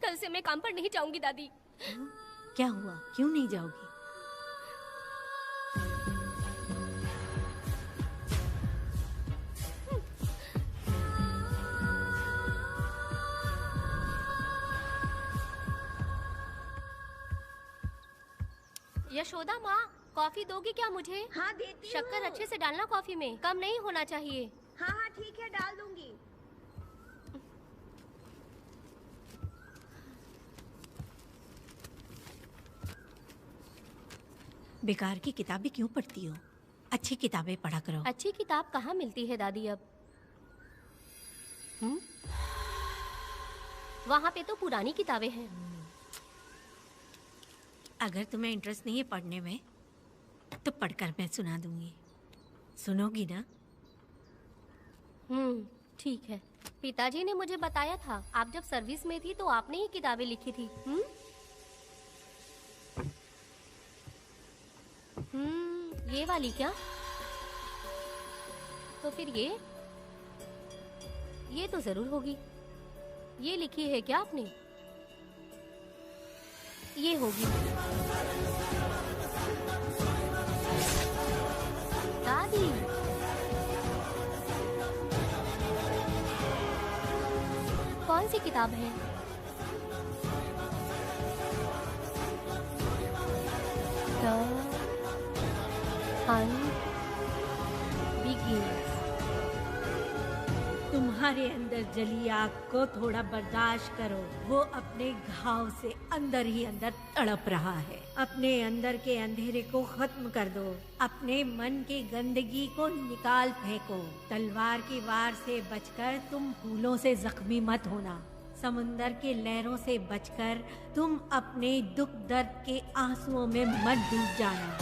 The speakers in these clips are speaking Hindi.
कल से मैं काम पर नहीं जाऊंगी दादी। क्या हुआ, क्यों नहीं जाओगी? यशोदा माँ, कॉफी दोगी क्या मुझे? हाँ देती हूँ। शक्कर अच्छे से डालना कॉफी में, कम नहीं होना चाहिए। हाँ हाँ ठीक है, डाल दूंगी। बेकार की किताबें क्यों पढ़ती हो? अच्छी किताबें पढ़ा करो। अच्छी किताब कहाँ मिलती है दादी अब? वहाँ पे तो पुरानी किताबें हैं। अगर तुम्हें इंटरेस्ट नहीं है पढ़ने में तो पढ़कर मैं सुना दूंगी। सुनोगी ना? ठीक है। पिताजी ने मुझे बताया था आप जब सर्विस में थी तो आपने ही किताबें लिखी थी। ये वाली क्या? तो फिर ये तो जरूर होगी। ये लिखी है क्या आपने? ये होगी। दादी, कौन सी किताब है? तुम्हारे अंदर जली आग को थोड़ा बर्दाश्त करो। वो अपने घाव से अंदर ही अंदर तड़प रहा है। अपने अंदर के अंधेरे को खत्म कर दो। अपने मन की गंदगी को निकाल फेंको। तलवार की वार से बचकर तुम फूलों से जख्मी मत होना। समुंदर के लहरों से बचकर तुम अपने दुख दर्द के आंसुओं में मत डूब जाना।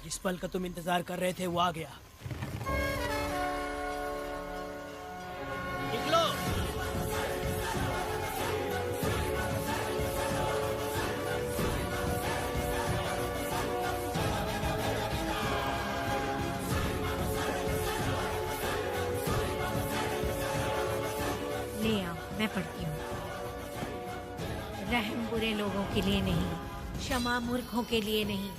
जिस पल का तुम इंतजार कर रहे थे वो आ गया। निकलो। ले आओ, मैं पढ़ती हूँ। रहम बुरे लोगों के लिए नहीं, क्षमा मूर्खों के लिए नहीं।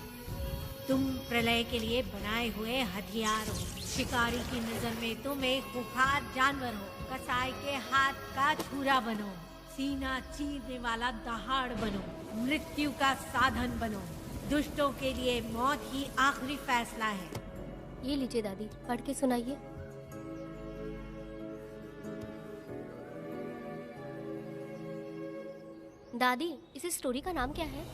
तुम प्रलय के लिए बनाए हुए हथियार हो। शिकारी की नजर में तुम एक खूंखार जानवर हो। कसाई के हाथ का छुरा बनो। सीना चीरने वाला दहाड़ बनो। मृत्यु का साधन बनो। दुष्टों के लिए मौत ही आखिरी फैसला है। ये लीजिए दादी, पढ़ के सुनाइए। दादी, इस स्टोरी का नाम क्या है?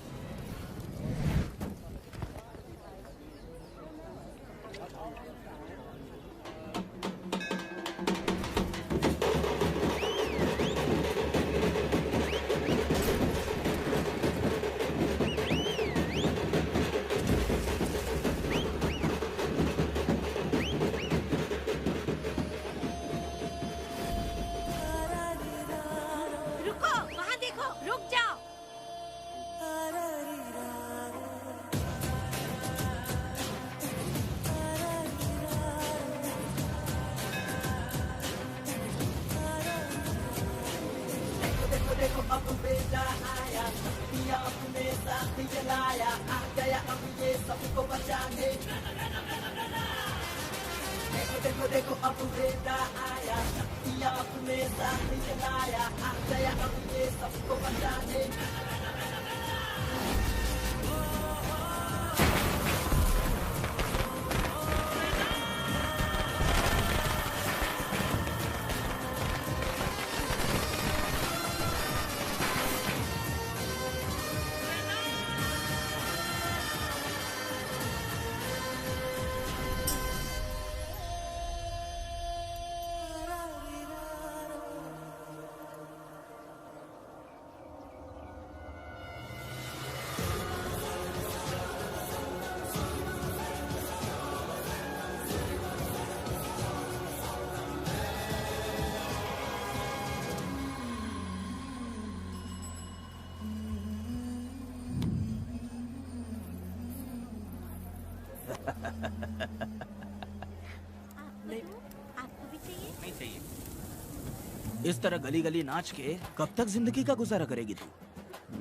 इस तरह गली गली नाच के कब तक जिंदगी का गुजारा करेगी तू?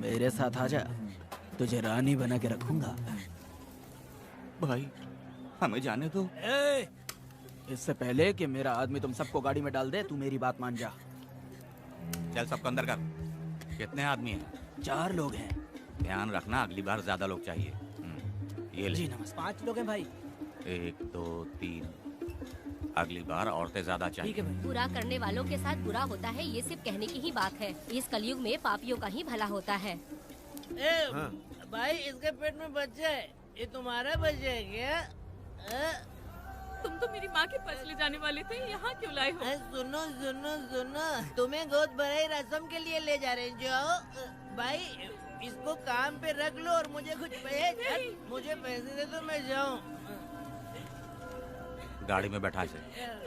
मेरे साथ आजा, तुझे रानी बना के रखूंगा। भाई हमें जाने दो। इससे पहले कि मेरा आदमी तुम सबको गाड़ी में डाल दे, तू मेरी बात मान जा। चल सबको अंदर कर। कितने आदमी हैं? 4 लोग हैं। ध्यान रखना, अगली बार ज्यादा लोग चाहिए। ये ले। जी नमस्ते। 5 लोग हैं भाई। 1 2 3। अगली बार औरतें ज्यादा चाहिए। ठीक है भाई। बुरा करने वालों के साथ बुरा होता है, ये सिर्फ कहने की ही बात है। इस कलयुग में पापियों का ही भला होता है। भाई इसके पेट में बच्चा है, ये तुम्हारा बच्चा है क्या? तुम तो मेरी माँ के पास ले जाने वाले थे, यहाँ क्यों लाए हो? सुनो सुनो सुनो, तुम्हें गोद भराई रस्म के लिए ले जा रहे हैं। जाओ भाई, इसको काम पे रख लो और मुझे कुछ मुझे पैसे दे दो, मैं जाऊँ। गाड़ी में बैठा से।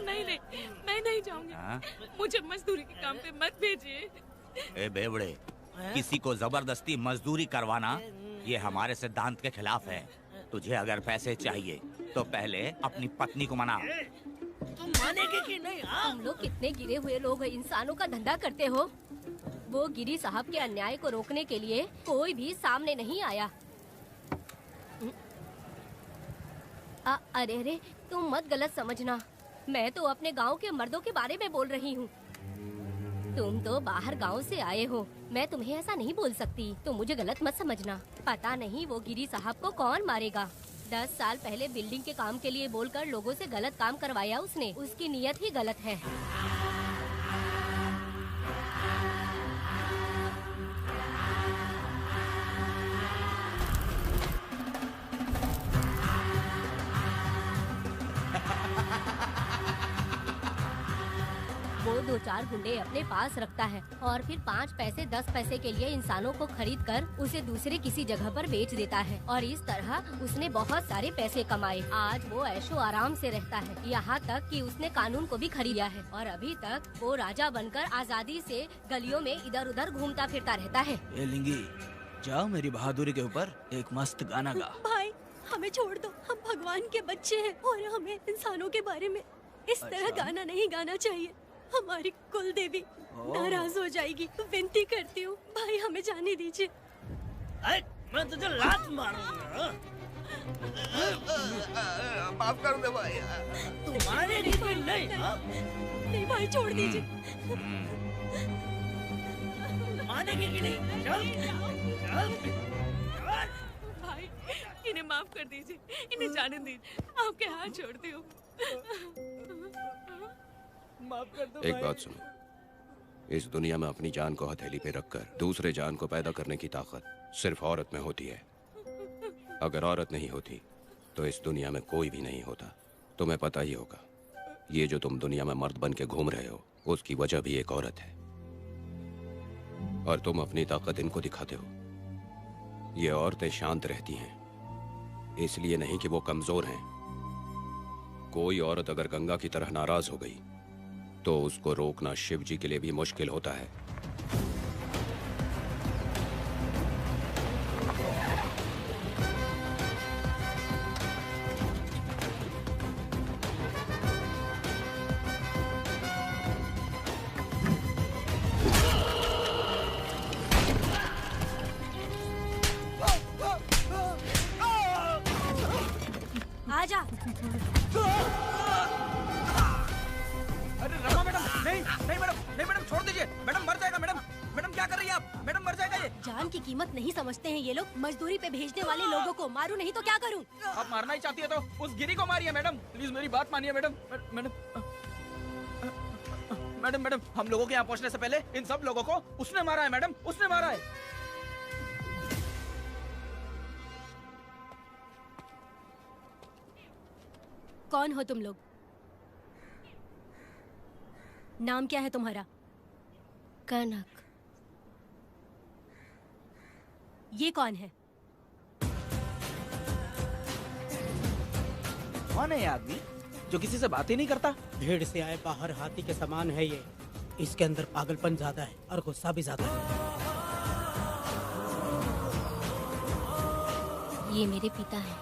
नहीं नहीं, मैं नहीं जाऊंगी। हाँ? मुझे मजदूरी के काम पे मत भेजिए। ए बेवड़े, किसी को जबरदस्ती मजदूरी करवाना ये हमारे सिद्धांत के खिलाफ है। तुझे अगर पैसे चाहिए तो पहले अपनी पत्नी को मना। तुम मानेगे कि नहीं? तुम लोग कितने गिरे हुए लोग इंसानों का धंधा करते हो। वो गिरी साहब के अन्याय को रोकने के लिए कोई भी सामने नहीं आया। अरे अरे, तुम मत गलत समझना, मैं तो अपने गांव के मर्दों के बारे में बोल रही हूँ। तुम तो बाहर गांव से आए हो, मैं तुम्हें ऐसा नहीं बोल सकती, तुम मुझे गलत मत समझना। पता नहीं वो गिरी साहब को कौन मारेगा। 10 साल पहले बिल्डिंग के काम के लिए बोलकर लोगों से गलत काम करवाया उसने। उसकी नीयत ही गलत है। वो 2-4 गुंडे अपने पास रखता है और फिर 5 पैसे 10 पैसे के लिए इंसानों को खरीद कर उसे दूसरे किसी जगह पर बेच देता है। और इस तरह उसने बहुत सारे पैसे कमाए। आज वो ऐशो आराम से रहता है, यहाँ तक कि उसने कानून को भी खरीदा है। और अभी तक वो राजा बनकर आजादी से गलियों में इधर उधर घूमता फिरता रहता है। ए लिंगी, जाओ मेरी बहादुरी के ऊपर एक मस्त गाना गा। भाई हमें छोड़ दो, हम भगवान के बच्चे हैं और हमें इंसानों के बारे में इस तरह गाना नहीं गाना चाहिए। हमारी कुल देवी नाराज हो जाएगी। विनती करती हूँ भाई, हमें जाने दीजिए। मैं तुझे लात मारूंगा। माफ कर दे भाई। तुम्हारे लिए नहीं। नहीं भाई, छोड़ दीजिए। मानेगी कि नहीं? चल चल। भाई इन्हें माफ कर दीजिए, इन्हें जाने दीजिए, आपके हाथ छोड़ती हूँ। एक बात सुनो, इस दुनिया में अपनी जान को हथेली पे रखकर दूसरे जान को पैदा करने की ताकत सिर्फ औरत में होती है। अगर औरत नहीं होती तो इस दुनिया में कोई भी नहीं होता। तुम्हें पता ही होगा, ये जो तुम दुनिया में मर्द बन के घूम रहे हो उसकी वजह भी एक औरत है। और तुम अपनी ताकत इनको दिखाते हो। ये औरतें शांत रहती हैं, इसलिए नहीं कि वो कमजोर हैं। कोई औरत अगर गंगा की तरह नाराज हो गई तो उसको रोकना शिव जी के लिए भी मुश्किल होता है। आजा। अरे रमा मैडम, नहीं नहीं मैडम, नहीं मैडम, छोड़ दीजिए। मैडम मर जाएगा। मैडम मैडम क्या कर रही है आप? मैडम मर जाएगा ये। जान की कीमत नहीं समझते हैं ये लोग। मजदूरी पे भेजने वाले लोगों को मारूं नहीं तो क्या करूं? आप मारना ही चाहती है तो उस गिरी को मारिए मैडम। प्लीज मेरी बात मानिए मैडम। मैडम मैडम मैडम, हम लोगों के यहाँ पहुँचने से पहले इन सब लोगों को उसने मारा है मैडम, उसने मारा है। कौन हो तुम लोग? नाम क्या है तुम्हारा? कनक। ये कौन है? कौन है ये आदमी जो किसी से बात ही नहीं करता? भीड़ से आए बाहर हाथी के समान है ये। इसके अंदर पागलपन ज्यादा है और गुस्सा भी ज्यादा है। ये मेरे पिता हैं,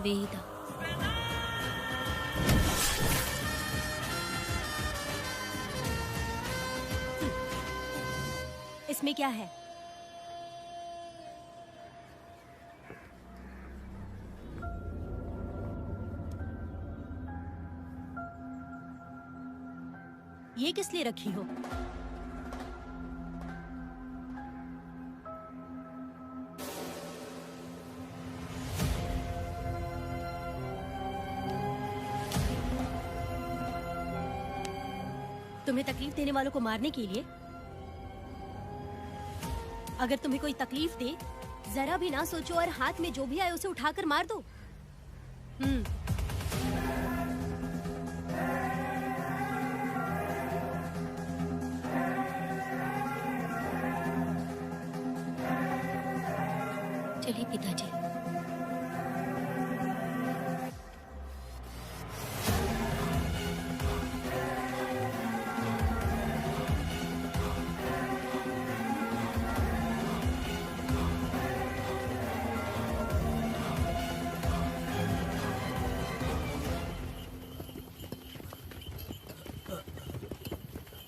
वेदा। इसमें क्या है? ये किस लिए रखी हो? तुम्हें तकलीफ देने वालों को मारने के लिए? अगर तुम्हें कोई तकलीफ दे, जरा भी ना सोचो और हाथ में जो भी आए उसे उठाकर मार दो। चलिए पिताजी।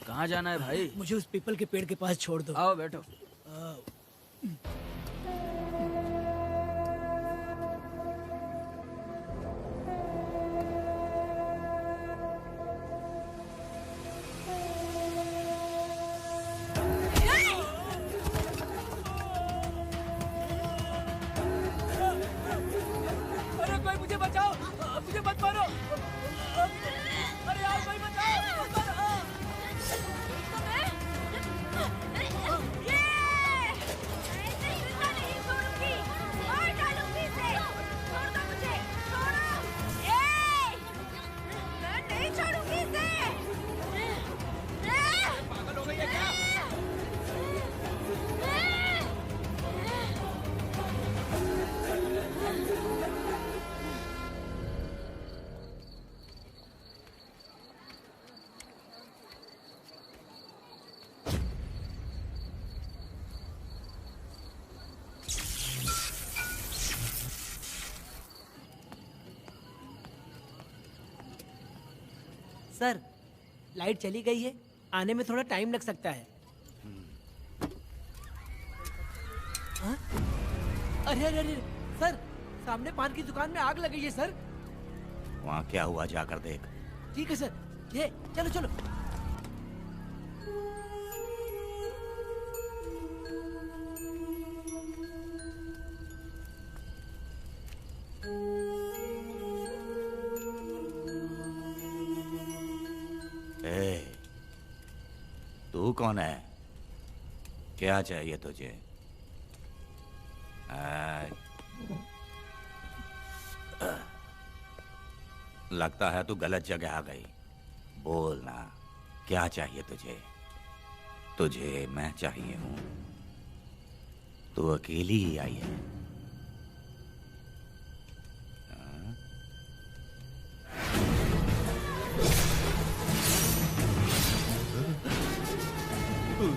कहाँ जाना है भाई? मुझे उस पीपल के पेड़ के पास छोड़ दो। आओ बैठो। अरे कोई मुझे बचाओ, मुझे मत मारो। अरे यार कोई बचाओ, मत मारो। सर, लाइट चली गई है, आने में थोड़ा टाइम लग सकता है। हाँ? अरे अरे अरे सर, सामने पान की दुकान में आग लगी है सर। वहाँ क्या हुआ जाकर देख। ठीक है सर, ये चलो चलो। तू कौन है? क्या चाहिए तुझे? लगता है तू गलत जगह आ गई। बोल ना, क्या चाहिए तुझे? तुझे मैं चाहिए हूं। तू अकेली ही आई है।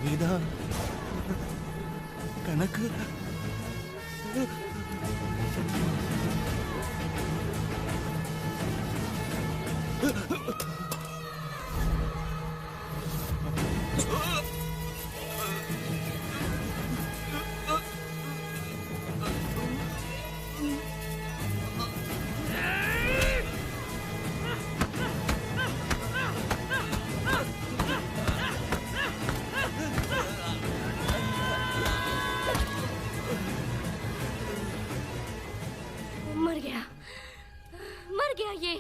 विदा कनक मर गया ये।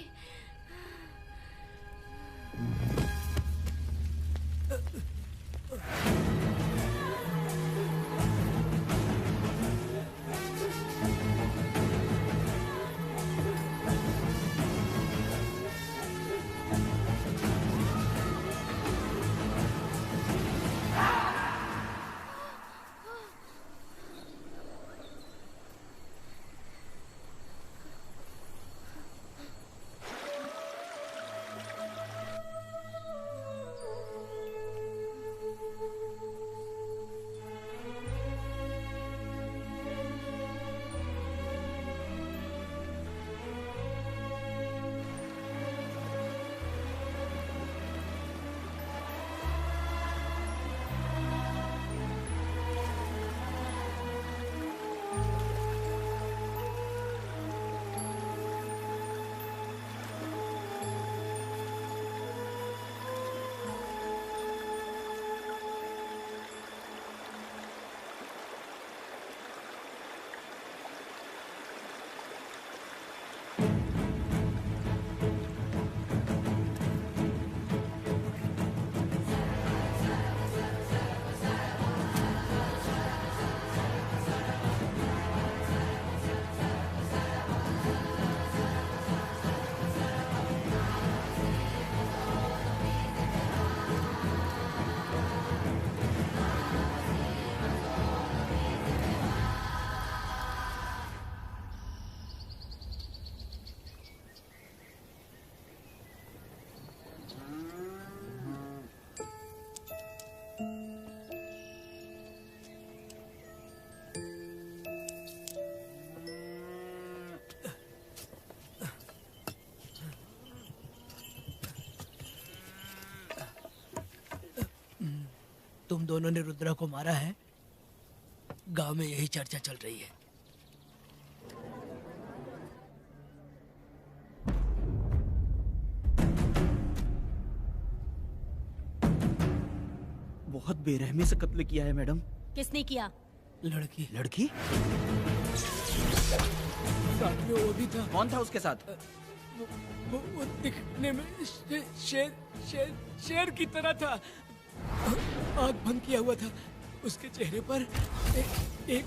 तुम दोनों ने रुद्रा को मारा है, गांव में यही चर्चा चल रही है। बहुत बेरहमी से कत्ल किया है मैडम। किसने किया? लड़की। लड़की? साथ में वो भी था। कौन था उसके साथ? वो दिखने में शेर की तरह था। आँख बंद किया हुआ था। उसके चेहरे पर एक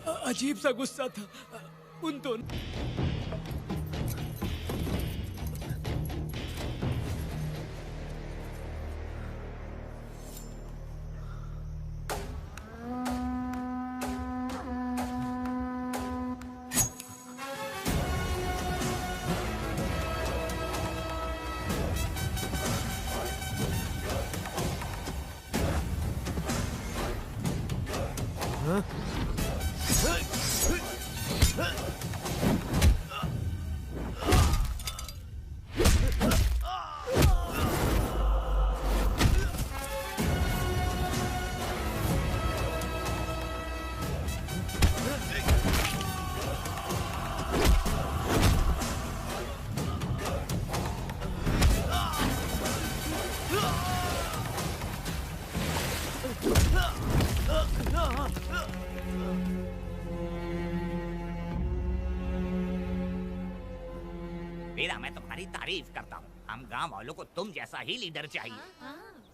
अजीब सा गुस्सा था। उन दोनों वीरा, मैं तुम्हारी तारीफ करता हूँ। हम गांव वालों को तुम जैसा ही लीडर चाहिए।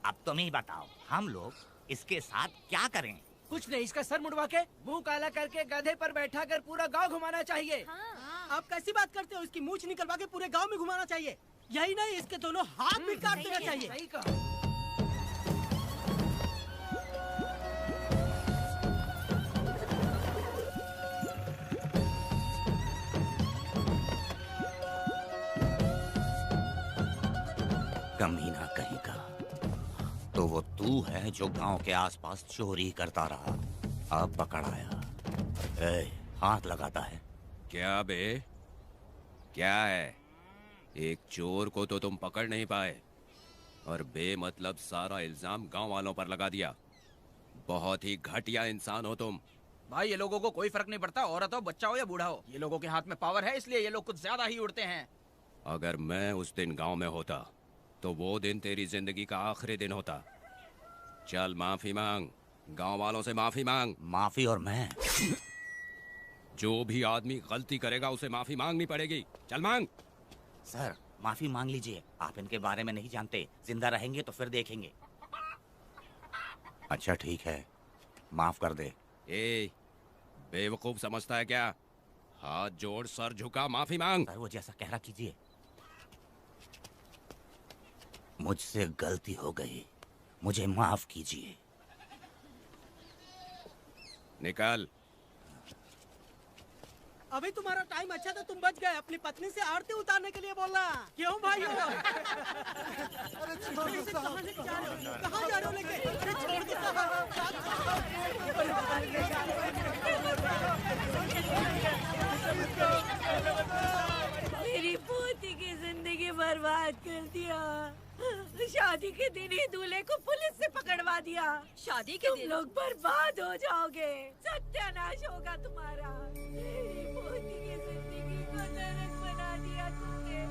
अब तुम ही बताओ, हम लोग इसके साथ क्या करें? कुछ नहीं, इसका सर मुड़वा के मुंह काला करके गधे पर बैठा कर पूरा गांव घुमाना चाहिए। आप कैसी बात करते हो? इसकी मूछ निकलवा के पूरे गांव में घुमाना चाहिए। यही नहीं, इसके दोनों हाथ भी काट देना चाहिए। सही कहा। कमीना कहीं का। तो वो तू है जो गांव के आसपास चोरी करता रहा, अब पकड़ आया। हाथ लगाता है। क्या बे? क्या है? एक चोर को तो तुम पकड़ नहीं पाए और बेमतलब सारा इल्जाम गांव वालों पर लगा दिया। बहुत ही घटिया इंसान हो तुम। भाई, ये लोगों को कोई फर्क नहीं पड़ता, औरत हो, बच्चा हो या बूढ़ा हो। ये लोगों के हाथ में पावर है, इसलिए ये लोग कुछ ज्यादा ही उड़ते हैं। अगर मैं उस दिन गांव में होता तो वो दिन तेरी जिंदगी का आखिरी दिन होता। चल माफी मांग, गांव वालों से माफी मांग। माफी? और मैं? जो भी आदमी गलती करेगा उसे माफी मांगनी पड़ेगी। चल मांग। सर, माफी मांग लीजिए। आप इनके बारे में नहीं जानते। जिंदा रहेंगे तो फिर देखेंगे। अच्छा ठीक है, माफ कर दे। ए, बेवकूफ समझता है क्या? हाथ जोड़, सर झुका, माफी मांग। सर, वो जैसा कह रहा कीजिए। मुझसे गलती हो गई, मुझे माफ कीजिए। निकल। अभी तुम्हारा टाइम अच्छा था, तुम बच गए। अपनी पत्नी से आरती उतारने के लिए बोला। क्यों भाई? कहाँ जा रहे हो लेके? अरे छोड़ दो। मेरी पोती की जिंदगी बर्बाद कर दिया। शादी के दिन ही दूल्हे को पुलिस से पकड़वा दिया। शादी के दिन तुम लोग बर्बाद हो जाओगे, सत्यानाश होगा तुम्हारा। मेरी पोती की जिंदगी को नरक बना दिया तुमने।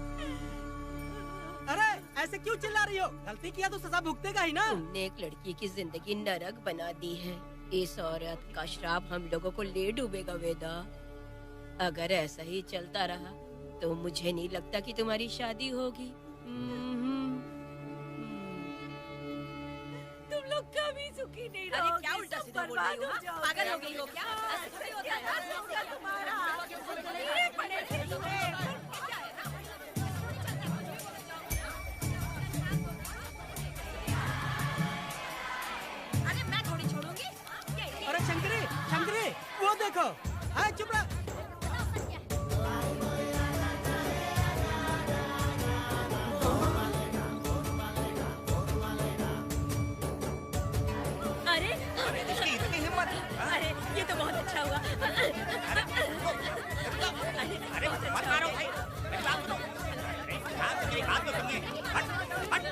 अरे ऐसे क्यों चिल्ला रही हो? गलती किया तो सजा भुगतेगा ही ना। तुमने एक लड़की की जिंदगी नरक बना दी है। इस औरत का श्राप हम लोगों को ले डूबेगा वेदा। अगर ऐसा ही चलता रहा तो मुझे नहीं लगता कि तुम्हारी शादी होगी। तुम लोग कभी सुखी नहीं अरे रहोगे। क्या उल्टा सब सीधा बोल बर्बाद रही हो? हो जाओगे। पागल हो गई हो क्या? ऐसा ही होता है। सत्यानाश होगा तुम्हारा। कीड़े पड़ेंगे तुम्हें। अरे मैं थोड़ी छोड़ूंगी। अरे शंकरी, शंकरी, वो देखो। हाँ, चुप रह। अरे ये तो बहुत अच्छा हुआ। अरे मत मारो भाई, मेरी बात सुनो। मेरी बात तो सुनिए। हट, हट।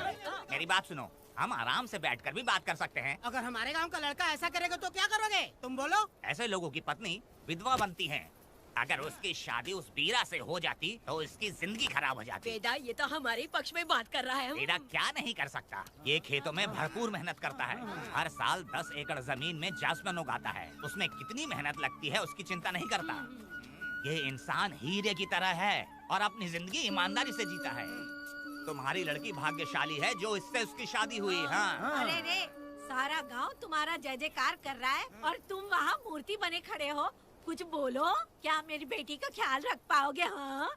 मेरी बात सुनो, हम आराम से बैठकर भी बात कर सकते हैं। अगर हमारे गांव का लड़का ऐसा करेगा तो क्या करोगे तुम बोलो? ऐसे लोगों की पत्नी विधवा बनती है। अगर उसकी शादी उस बीरा से हो जाती तो उसकी जिंदगी खराब हो जाती। वेदा ये तो हमारे पक्ष में बात कर रहा है। वेदा क्या नहीं कर सकता। ये खेतों में भरपूर मेहनत करता है। हर साल 10 एकड़ जमीन में जासमन उगाता है। उसमें कितनी मेहनत लगती है उसकी चिंता नहीं करता। ये इंसान हीरे की तरह है और अपनी जिंदगी ईमानदारी से जीता है। तुम्हारी लड़की भाग्यशाली है जो इससे उसकी शादी हुई। हाँ। अरे रे, सारा गांव तुम्हारा जय जयकार कर रहा है और तुम वहाँ मूर्ति बने खड़े हो। कुछ बोलो, क्या मेरी बेटी का ख्याल रख पाओगे? हाँ,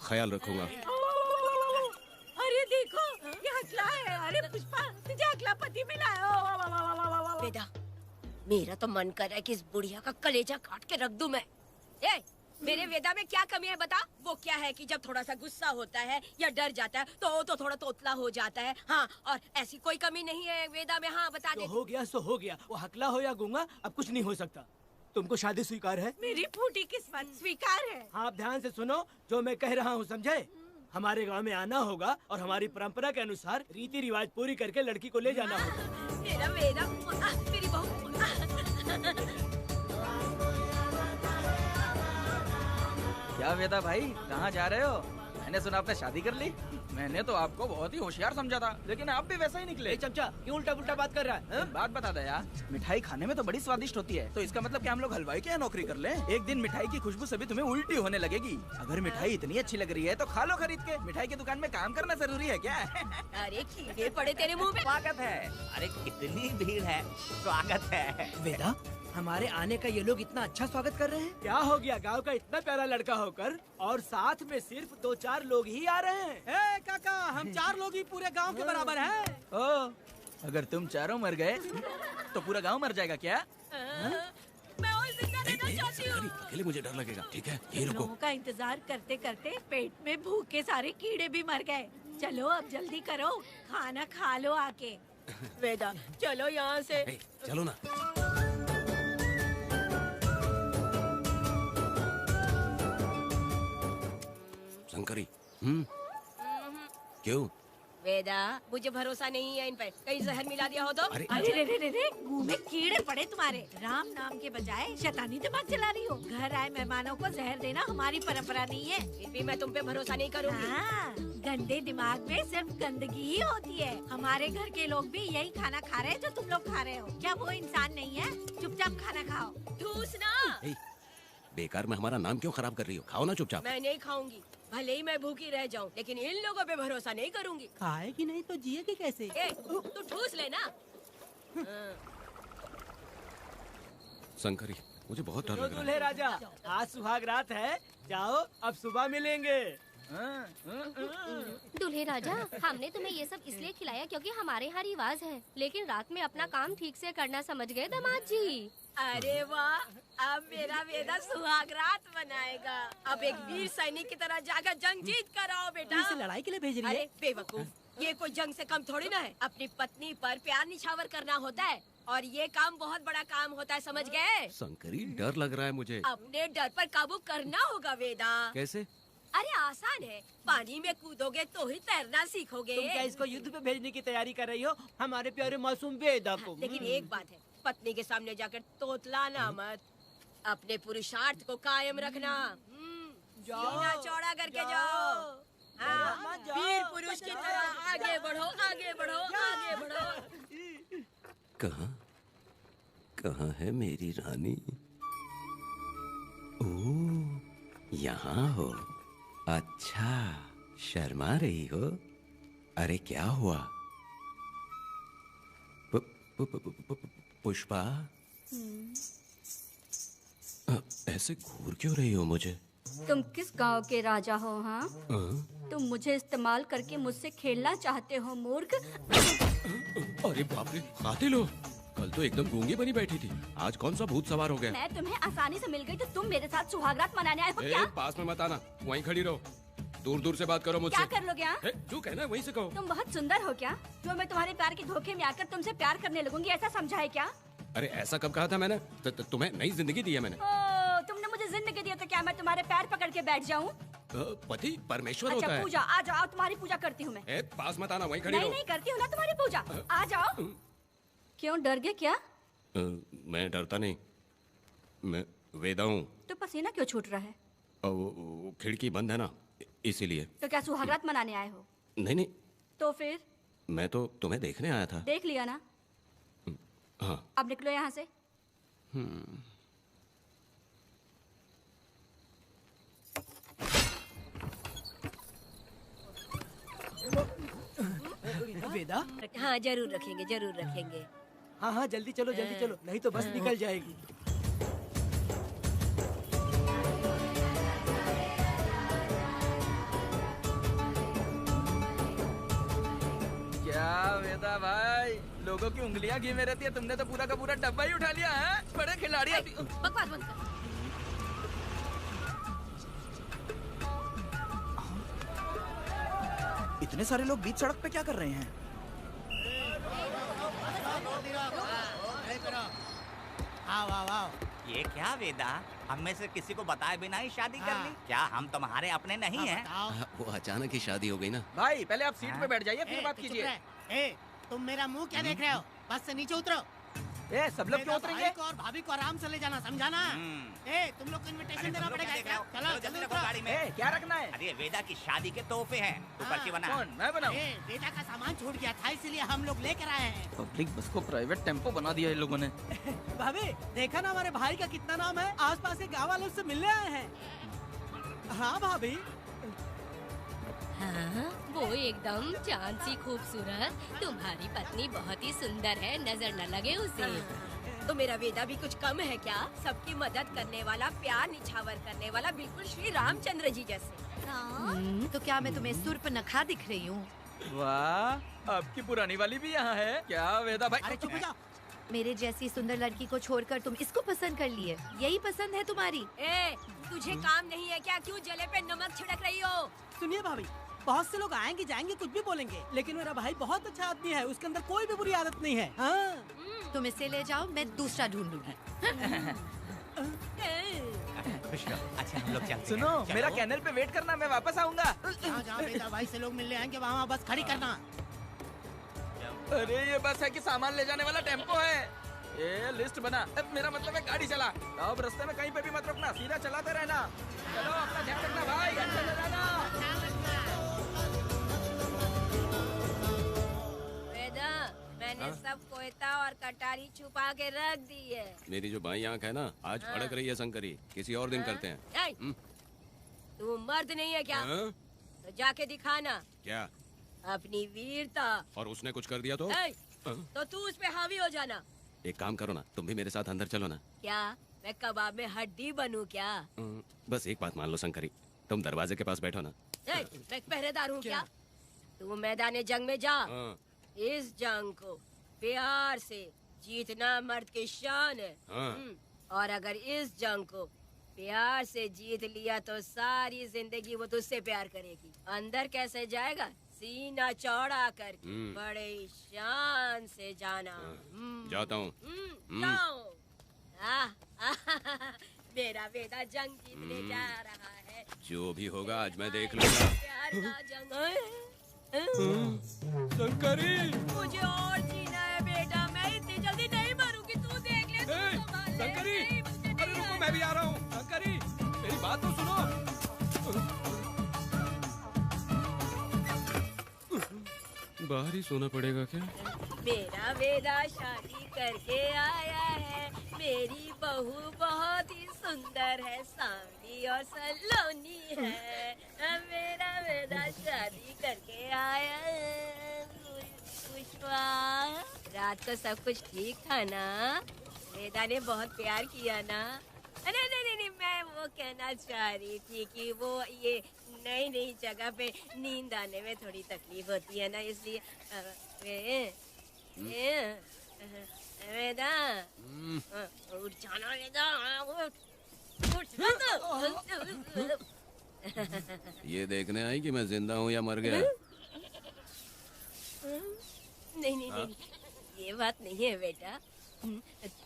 ख्याल रखूंगा। अरे देखो, ये हकला है। अरे पुष्पा, तुझे हकला पति मिला है। वेदा, मेरा तो मन कर रहा है कि इस बुढ़िया का कलेजा काट के रख दूं मैं। ए, मेरे वेदा में क्या कमी है बता? वो क्या है कि जब थोड़ा सा गुस्सा होता है या डर जाता है तो थोड़ा तोतला हो जाता है। हाँ, और ऐसी कोई कमी नहीं है वेदा में। हाँ बता दे। हो गया सो हो गया। वो हकला हो या गूंगा अब कुछ नहीं हो सकता। तुमको शादी स्वीकार है? मेरी फूटी किस्मत स्वीकार है। आप ध्यान से सुनो जो मैं कह रहा हूँ, समझे? हमारे गांव में आना होगा और हमारी परंपरा के अनुसार रीति रिवाज पूरी करके लड़की को ले जाना होगा। मेरा वेदा, मेरी बहू। क्या वेदा भाई, कहाँ जा रहे हो? मैंने सुना आपने शादी कर ली। मैंने तो आपको बहुत ही होशियार समझा था, लेकिन आप भी वैसा ही निकले। चमचा, क्यों उल्टा पुल्टा बात कर रहा है? बात बता दे यार, मिठाई खाने में तो बड़ी स्वादिष्ट होती है, तो इसका मतलब क्या हम लोग हलवाई के यहाँ नौकरी कर लें? एक दिन मिठाई की खुशबू से भी तुम्हें उल्टी होने लगेगी। अगर मिठाई इतनी अच्छी लग रही है तो खा लो खरीद के। मिठाई की दुकान में काम करना जरूरी है क्या? अरे कीड़े पड़े तेरे मुँह में। स्वागत है। अरे कितनी भीड़ है, स्वागत है। वेदा, हमारे आने का ये लोग इतना अच्छा स्वागत कर रहे हैं। क्या हो गया गांव का इतना प्यारा लड़का होकर और साथ में सिर्फ 2-4 लोग ही आ रहे हैं। काका, हम 4 लोग ही पूरे गांव के बराबर हैं। ओ, अगर तुम चारों मर गए तो पूरा गांव मर जाएगा क्या? मैं और जिंदा रहना चाहती हूँ। अकेले मुझे डर लगेगा। ठीक है, ये रुको। लोगों का इंतजार करते करते पेट में भूखे सारे कीड़े भी मर गए। चलो अब जल्दी करो, खाना खा लो आके। वेदा, चलो यहाँ से। चलो ना। शंकरी, क्यों? वेदा, मुझे भरोसा नहीं है इन पर। कहीं जहर मिला दिया हो तो? अरे अरे मुंह में कीड़े पड़े तुम्हारे। राम नाम के बजाय शैतानी दिमाग चला रही हो। घर आए मेहमानों को जहर देना हमारी परंपरा नहीं है। फिर भी मैं तुम पे भरोसा नहीं करूँगी। हाँ, गंदे दिमाग में सिर्फ गंदगी ही होती है। हमारे घर के लोग भी यही खाना खा रहे हैं जो तुम लोग खा रहे हो। क्या वो इंसान नहीं है? चुपचाप खाना खाओ। ठूस ना। बेकार में हमारा नाम क्यों खराब कर रही हो? खाओ ना चुपचाप। मैं नहीं खाऊंगी, भले ही मैं भूखी रह जाऊं, लेकिन इन लोगों पे भरोसा नहीं करूंगी। खाएगी नहीं तो जिएगी कैसे? तू ठूस लेना। शंकरी, मुझे बहुत डर लग रहा दूल्हे है। राजा, आज सुहाग रात है, जाओ अब सुबह मिलेंगे। दूल्हे राजा, हमने तुम्हें ये सब इसलिए खिलाया क्योंकि हमारे यहाँ रिवाज है, लेकिन रात में अपना काम ठीक से करना समझ गए दामाद जी। अरे वाह, अब मेरा वेदा सुहाग रात मनाएगा। अब एक वीर सैनिक की तरह जाकर जंग जीत कर आओ बेटा। इसे लड़ाई के लिए भेज रही है? अरे बेवकूफ, ये कोई जंग से कम थोड़ी ना है। अपनी पत्नी पर प्यार निछावर करना होता है और ये काम बहुत बड़ा काम होता है, समझ गए? शंकरी, डर लग रहा है मुझे। अपने डर पर काबू करना होगा वेदा। कैसे? अरे आसान है, पानी में कूदोगे तो ही तैरना सीखोगे। तुम क्या इसको युद्ध पे भेजने की तैयारी कर रही हो? हमारे प्यारे मासूम वेदा को। लेकिन एक बात है, पत्नी के सामने जाकर तोतलाना मत। अपने पुरुषार्थ को कायम रखना। सीना चौड़ा करके जाओ। हाँ, वीर पुरुष की तरह आगे बढ़ो, आगे बढ़ो, आगे बढ़ो। कहाँ है मेरी रानी? ओह, यहाँ हो। अच्छा, शर्मा रही हो? अरे क्या हुआ? पुष्पा, ऐसे घूर क्यों रही हो मुझे? तुम किस गांव के राजा हो? हाँ, तुम मुझे इस्तेमाल करके मुझसे खेलना चाहते हो मूर्ख। अरे बाप रे, कातिल हो। कल तो एकदम गूंगी बनी बैठी थी, आज कौन सा भूत सवार हो गया? मैं तुम्हें आसानी से मिल गई तो तुम मेरे साथ सुहागरात मनाने आए हो क्या? पास में मत आना, वहीं खड़ी रहो। दूर दूर से बात करो मुझसे। क्या कर लोगे? जो कहना है वहीं से कहो। तुम बहुत सुंदर हो क्या, जो मैं तुम्हारे प्यार के धोखे में आकर तुमसे प्यार करने लगूंगी, ऐसा समझा है क्या? अरे ऐसा कब कहा था मैंने? तुम्हें नई जिंदगी दी है मैंने। ओ, तुमने मुझे जिंदगी दी तो क्या मैं तुम्हारे पैर पकड़ के बैठ जाऊं? पति परमेश्वर अच्छा होता है। पूजा, आ जाओ, तुम्हारी पूजा करती हूँ मैं। पास मत आना, वहीं खड़ी नहीं रहो। नहीं करती हूँ ना तुम्हारी पूजा, आ जाओ। क्यों डर गए क्या? मैं डरता नहीं, मैं वेदा हूँ। तो पसीना क्यों छूट रहा है? वो खिड़की बंद है ना, इसीलिए। तो क्या सुहागरात मनाने आए हो? नहीं नहीं, तो फिर मैं तो तुम्हें देखने आया था। देख लिया ना। हाँ। अब निकलो यहाँ से। वेदा? हाँ जरूर रखेंगे, जरूर रखेंगे। हाँ हाँ जल्दी चलो, जल्दी चलो, नहीं तो बस निकल जाएगी। क्या वेदा भाई, लोगों की उंगलियां घी में रहती है, तुमने तो पूरा का पूरा डब्बा ही उठा लिया है। बड़े खिलाड़ी। बकवास बंद कर। इतने सारे लोग बीच सड़क पे क्या कर रहे हैं? ये क्या वेदा, हम में से किसी को बताए बिना ही शादी कर ली? क्या हम तुम्हारे अपने नहीं हैं? वो अचानक ही शादी हो गई ना। भाई पहले आप सीट पे बैठ जाइए, फिर बात कीजिए। तुम मेरा मुंह क्या देख रहे हो? बस से नीचे उतरो। सब लोग क्यों उतरेंगे? और भाभी को आराम से ले जाना, समझा ना? तुम लोग को इनविटेशन देना पड़ेगा क्या? चलो जल्दी उतरो। गाड़ी में क्या रखना है? अरे वेदा की शादी के तोहफे हैं, तू पर्ची बना। कौन, मैं बनाऊं? वेदा का सामान छूट गया था, इसीलिए हम लोग लेकर आए हैं। पब्लिक बस को प्राइवेट टेम्पो बना दिया इन लोगों ने। भाभी देखा ना हमारे भाई का कितना नाम है, आसपास के गाँव वालों से मिलने आए हैं। हाँ भाभी। हाँ, वो एकदम चांद सी खूबसूरत। तुम्हारी पत्नी बहुत ही सुंदर है, नजर न लगे उसे। तो मेरा वेदा भी कुछ कम है क्या? सबकी मदद करने वाला, प्यार निछावर करने वाला, बिल्कुल श्री रामचंद्र जी जैसे। तो क्या मैं तुम्हें सुर्पनखा दिख रही हूँ? वाह, आपकी पुरानी वाली भी यहाँ है क्या वेदा भाई? अरे चुप हो जाओ। मेरे जैसी सुंदर लड़की को छोड़कर तुम इसको पसंद कर लिए, यही पसंद है तुम्हारी? तुझे काम नहीं है क्या? क्यों जले पे नमक छिड़क रही हो? सुनिए भाभी, बहुत से लोग आएंगे जाएंगे, कुछ भी बोलेंगे, लेकिन मेरा भाई बहुत अच्छा आदमी है, उसके अंदर कोई भी बुरी आदत नहीं है। हाँ। तुम इसे ले जाओ, मैं दूसरा ढूंढूंगी। अच्छा हम लोग चलते हैं। सुनो, मेरा कैनल पे वेट करना, मैं वापस आऊंगा। जहाँ वेदा भाई से लोग मिलने आएंगे वहाँ बस खड़ी करना। अरे ये बस है कि सामान ले जाने वाला टेम्पो है। ये लिस्ट बना, अब मेरा मतलब है गाड़ी चला। अब रास्ते में कहीं पे भी मत रुकना, सीधा चलाते रहना। चलो अपना ध्यान रखना भाई, अच्छा ले जाना। वेदा, मैंने सब कोयता और कटारी छुपा के रख दी है। मेरी जो बाई आंख है ना, आज भड़क रही है शंकरी, किसी और दिन करते हैं। तू मर्द नहीं है क्या? तो जाके दिखाना क्या अपनी वीरता। और उसने कुछ कर दिया तो? तो तू उस पे हावी हो जाना। एक काम करो ना, तुम भी मेरे साथ अंदर चलो ना। क्या मैं कबाब में हड्डी बनूं क्या? बस एक बात मान लो शंकरी, तुम दरवाजे के पास बैठो ना। मैं पहरेदार हूँ क्या? तू मैदान जंग में जा। इस जंग को प्यार से जीतना मर्द की शान है। और अगर इस जंग को प्यार से जीत लिया तो सारी जिंदगी वो तुझसे प्यार करेगी। अंदर कैसे जाएगा? सीना चौड़ा करके बड़े शान से जाना। जाता हूँ। जाओ। मेरा बेटा जंग जीतने जा रहा है। जो भी होगा आज मैं देख लूंगा। प्यार का जंग। शंकरी, मुझे और जीना है बेटा, मैं इतनी जल्दी नहीं मरूंगी, तू देख ले। शंकरी, अरे रुको, मैं भी आ रहा हूँ। शंकरी, मेरी बात तो सुनो। बाहर ही सोना पड़ेगा क्या? मेरा वेदा शादी करके आया है। मेरी बहू बहुत ही सुंदर है, सांवली और सलोनी है। मेरा वेदा शादी करके आया है। पुष्पा, रात को सब कुछ ठीक था ना? वेदा ने बहुत प्यार किया ना? नहीं नहीं नहीं, मैं वो कहना चाह रही थी कि वो ये नई नई जगह पे नींद आने में थोड़ी तकलीफ होती है ना, इसलिए वेदा उठ जाना, वेदा उठ। ये देखने आई कि मैं जिंदा हूँ या मर गया? नहीं नहीं नहीं, ये बात नहीं है बेटा।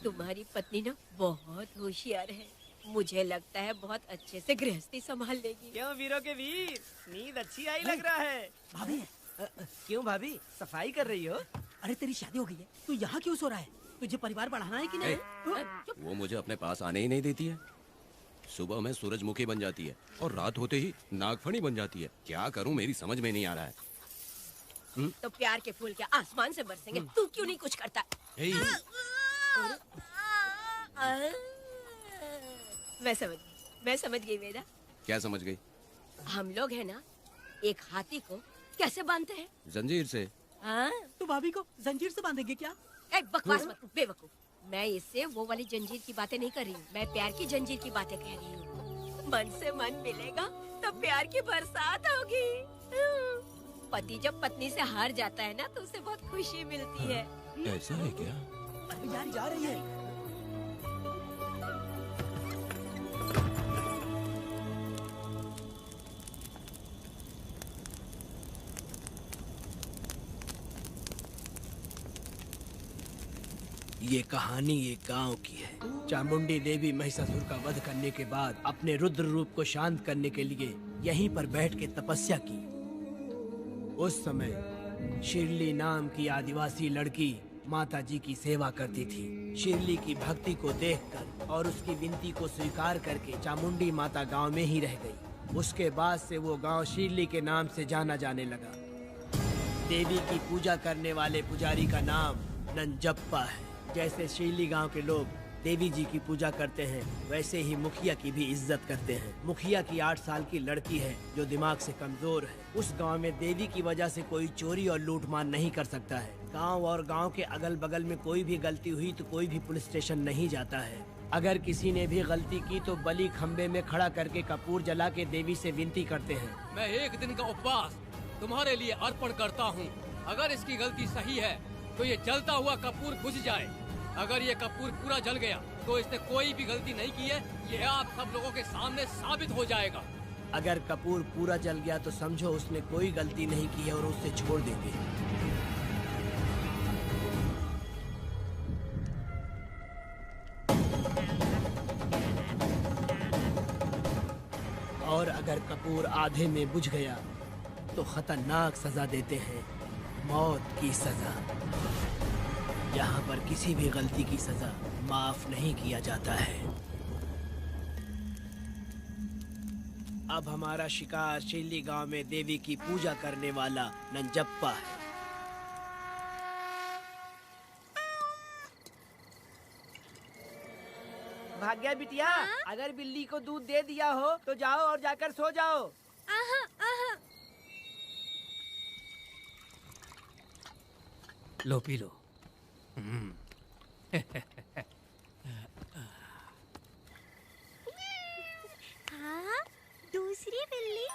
तुम्हारी पत्नी ना बहुत होशियार है, मुझे लगता है बहुत अच्छे से गृहस्थी संभाल लेगी। क्यों वीरों के वीर, नींद अच्छी आई लग रहा है। भाभी क्यों भाभी, सफाई कर रही हो? अरे तेरी शादी हो गई है, तू यहाँ क्यों सो रहा है? तुझे परिवार बढ़ाना है कि नहीं? वो मुझे अपने पास आने ही नहीं देती है। सुबह में सूरजमुखी बन जाती है और रात होते ही नागफनी बन जाती है। क्या करूं, मेरी समझ में नहीं आ रहा है। तो प्यार के फूल क्या आसमान से बरसेंगे? तू क्यों नहीं कुछ करता? मैं समझ गई वेदा। क्या समझ गई? हम लोग है ना, एक हाथी को कैसे बांधते हैं? जंजीर से। हाँ? तो भाभी को जंजीर से बांधेंगे क्या? बकवास मत बेवकूफ। मैं इससे वो वाली जंजीर की बातें नहीं कर रही हूँ, मैं प्यार की जंजीर की बातें कह रही हूँ। मन से मन मिलेगा तो प्यार की बरसात होगी। पति जब पत्नी से हार जाता है ना तो उसे बहुत खुशी मिलती है। ऐसा है क्या? यार जा रही है। ये कहानी एक गांव की है। चामुंडी देवी महिषासुर का वध करने के बाद अपने रुद्र रूप को शांत करने के लिए यहीं पर बैठ के तपस्या की। उस समय शिरली नाम की आदिवासी लड़की माता जी की सेवा करती थी। शिरली की भक्ति को देखकर और उसकी विनती को स्वीकार करके चामुंडी माता गांव में ही रह गई। उसके बाद से वो गांव शिरली के नाम से जाना जाने लगा। देवी की पूजा करने वाले पुजारी का नाम नंजप्पा है। जैसे शिरली गांव के लोग देवी जी की पूजा करते हैं, वैसे ही मुखिया की भी इज्जत करते हैं। मुखिया की 8 साल की लड़की है जो दिमाग से कमजोर है। उस गांव में देवी की वजह से कोई चोरी और लूटमार नहीं कर सकता है। गांव और गांव के अगल बगल में कोई भी गलती हुई तो कोई भी पुलिस स्टेशन नहीं जाता है। अगर किसी ने भी गलती की तो बलि खम्बे में खड़ा करके कपूर जला के देवी से विनती करते हैं। मैं 1 दिन का उपवास तुम्हारे लिए अर्पण करता हूँ। अगर इसकी गलती सही है तो ये जलता हुआ कपूर बुझ जाए। अगर ये कपूर पूरा जल गया तो इसने कोई भी गलती नहीं की है, ये आप सब लोगों के सामने साबित हो जाएगा। अगर कपूर पूरा जल गया तो समझो उसने कोई गलती नहीं की है और उसे छोड़ देंगे। और अगर कपूर आधे में बुझ गया तो खतरनाक सजा देते हैं, मौत की सजा। यहाँ पर किसी भी गलती की सजा माफ नहीं किया जाता है। अब हमारा शिकार शिरली गांव में देवी की पूजा करने वाला नंजप्पा है। भाग्या बिटिया, अगर बिल्ली को दूध दे दिया हो तो जाओ और जाकर सो जाओ। लो पी लो। हाँ, दूसरी बिल्ली।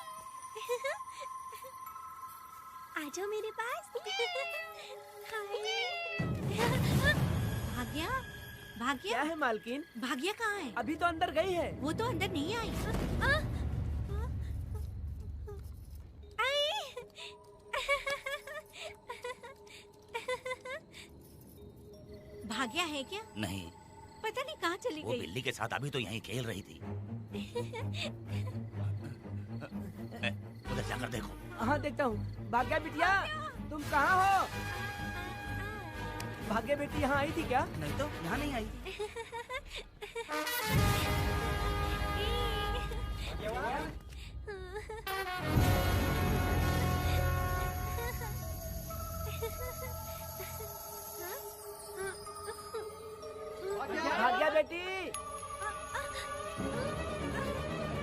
आ जाओ मेरे पास। भाग्या, भाग्या। क्या है मालकिन? भाग्या कहाँ है? अभी तो अंदर गई है। वो तो अंदर नहीं आई। भाग्या है क्या? नहीं, पता नहीं कहाँ चली वो गई। बिल्ली के साथ अभी तो यहीं खेल रही थी। उधर जाकर देखो। हाँ देखता हूँ। भाग्या बिटिया, तुम कहाँ हो? भाग्या बेटी यहाँ आई थी क्या? नहीं तो यहाँ नहीं आई। भाग्या बेटी,